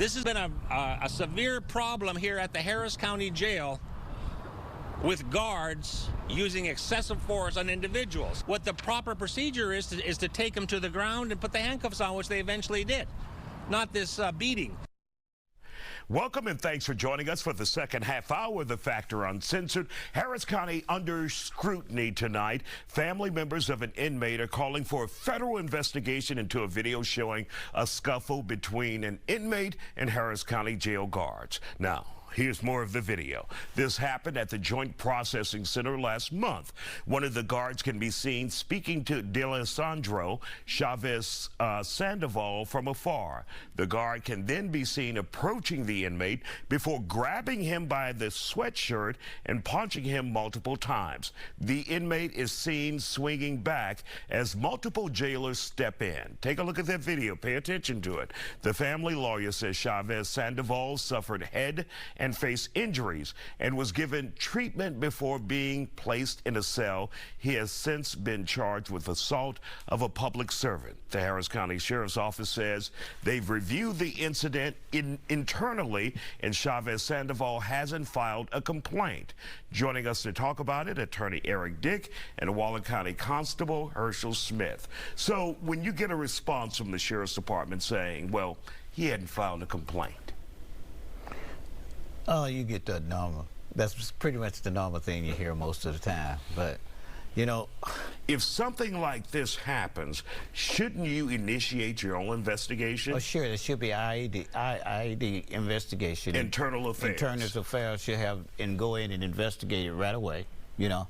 This has been a severe problem here at the Harris County Jail with guards using excessive force on individuals. What the proper procedure is to take them to the ground and put the handcuffs on, which they eventually did, not this beating. Welcome and thanks for joining us for the second half hour of the Factor Uncensored. Harris County under scrutiny tonight. Family members of an inmate are calling for a federal investigation into a video showing a scuffle between an inmate and Harris County jail guards. Now, here's more of the video. This happened at the Joint Processing Center last month. One of the guards can be seen speaking to D'Alessandro Chavez Sandoval from afar. The guard can then be seen approaching the inmate before grabbing him by the sweatshirt and punching him multiple times. The inmate is seen swinging back as multiple jailers step in. Take a look at that video. Pay attention to it. The family lawyer says Chavez Sandoval suffered head and face injuries and was given treatment before being placed in a cell. He has since been charged with assault of a public servant. The Harris County Sheriff's Office says they've reviewed the incident internally, and Chavez Sandoval hasn't filed a complaint. Joining us to talk about it, Attorney Eric Dick and Waller County Constable Herschel Smith. So when you get a response from the Sheriff's Department saying, well, he hadn't filed a complaint, oh, you get the normal. That's pretty much the normal thing you hear most of the time. But, you know, if something like this happens, shouldn't you initiate your own investigation? Oh, sure. There should be IAD investigation. Internal Affairs. Internal Affairs should have and go in and investigate it right away. You know,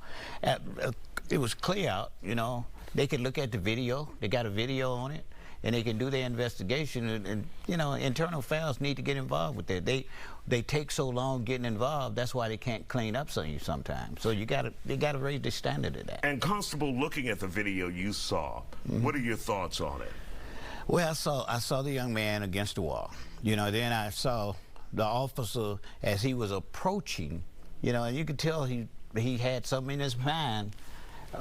it was clear out. You know, they could look at the video. They got a video on it. And they can do their investigation, and you know, internal affairs need to get involved with that. They take so long getting involved. That's why they can't clean up you sometimes. So they gotta raise the standard of that. And Constable, looking at the video you saw, what are your thoughts on it? Well, I saw the young man against the wall. You know, then I saw the officer as he was approaching. You know, and you could tell he had something in his mind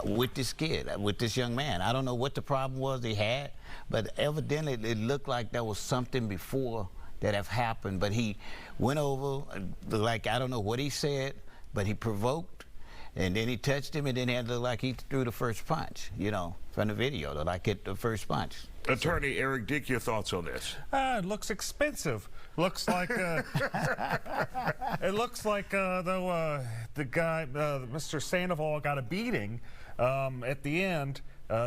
with this kid, with this young man. I don't know what the problem was he had, but evidently it looked like there was something before that have happened. But he went over, like, I don't know what he said, but he provoked, and then he touched him, and then it looked like he threw the first punch, you know, from the video, like hit the first punch. Attorney Eric Dick, your thoughts on this? It looks expensive. Looks like it looks like though the guy, Mr. Sandoval, got a beating at the end.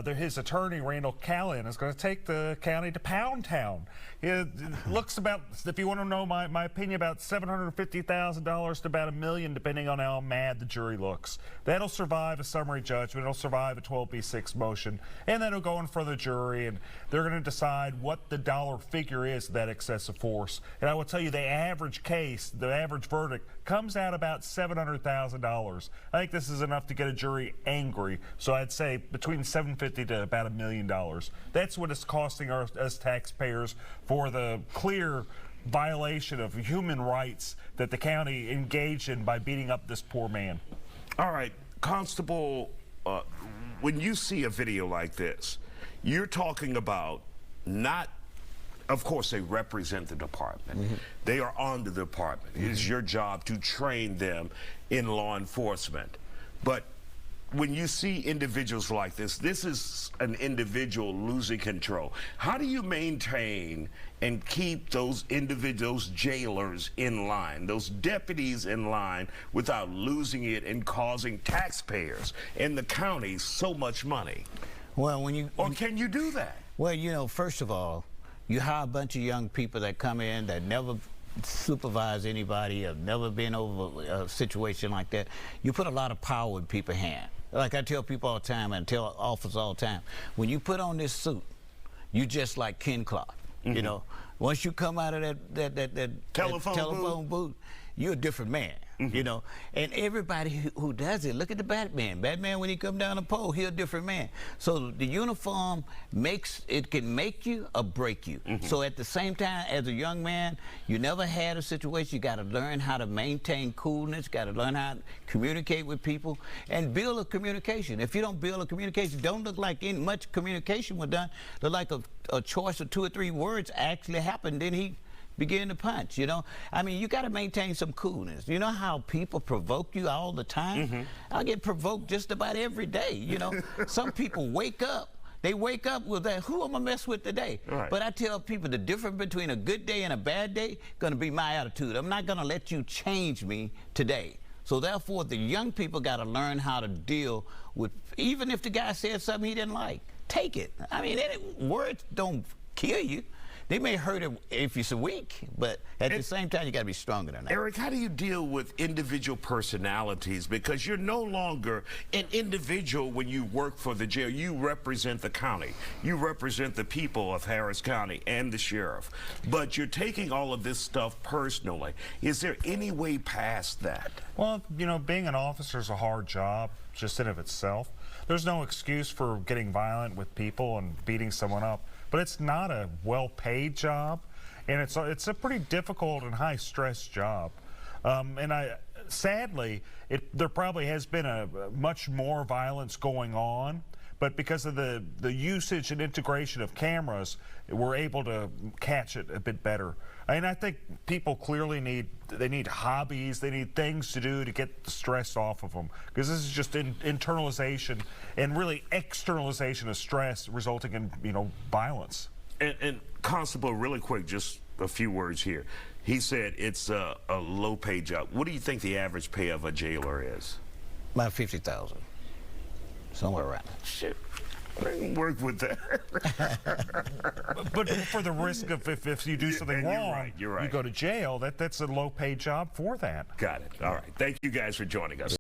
His attorney, Randall Callan, is going to take the county to Pound Town. It looks about, if you want to know my opinion, about $750,000 to about $1 million, depending on how mad the jury looks. That'll survive a summary judgment. It'll survive a 12B6 motion, and then it'll go in front of the jury, and they're going to decide what the dollar figure is of that excessive force. And I will tell you, the average case, the average verdict, comes out about $700,000. I think this is enough to get a jury angry. So I'd say between $750,000 to about $1 million. That's what it's costing us taxpayers for the clear violation of human rights that the county engaged in by beating up this poor man. All right, Constable, when you see a video like this, you're talking about not, of course, they represent the department. They are on the department. It is your job to train them in law enforcement. But when you see individuals like this is an individual losing control. How do you maintain and keep those individuals, jailers, in line, those deputies in line, without losing it and causing taxpayers in the county so much money? Well, or can you do that? Well, you know, first of all, you hire a bunch of young people that come in that never supervise anybody, have never been over a situation like that. You put a lot of power in people's hands. Like I tell people all the time, and tell officers all the time, when you put on this suit, you just like Ken Clark. You know, once you come out of that telephone booth, you're a different man. You know, and everybody who does it, look at the Batman. Batman, when he come down the pole, he's a different man. So the uniform can make you or break you. So at the same time, as a young man, you never had a situation. You got to learn how to maintain coolness, got to learn how to communicate with people, and build a communication. If you don't build a communication, don't look like much communication was done. Look like a choice of 2 or 3 words actually happened. Then he begin to punch, you know. I mean, you got to maintain some coolness. You know how people provoke you all the time? I get provoked just about every day, you know. Some people wake up. They wake up with that, who am I mess with today? Right. But I tell people the difference between a good day and a bad day gonna be my attitude. I'm not gonna let you change me today. So therefore, the young people gotta learn how to deal with, even if the guy said something he didn't like, take it. I mean, words don't kill you. They may hurt it if you're weak, but at the same time, you got to be stronger than that. Eric, how do you deal with individual personalities? Because you're no longer an individual when you work for the jail. You represent the county. You represent the people of Harris County and the sheriff. But you're taking all of this stuff personally. Is there any way past that? Well, you know, being an officer is a hard job just in of itself. There's no excuse for getting violent with people and beating someone up. But it's not a well-paid job, and it's a pretty difficult and high-stress job. Sadly, there probably has been a much more violence going on, but because of the usage and integration of cameras, we're able to catch it a bit better. And I think people clearly need hobbies, they need things to do to get the stress off of them, because this is just internalization and really externalization of stress resulting in, you know, violence. And Constable, really quick, just a few words here. He said it's a low-paid job. What do you think the average pay of a jailer is? About 50,000, somewhere around there. Shit. I can work with that. But for the risk of if you do something wrong, you're right. you go to jail, that's a low-paid job for that. Got it. All right. Thank you guys for joining us.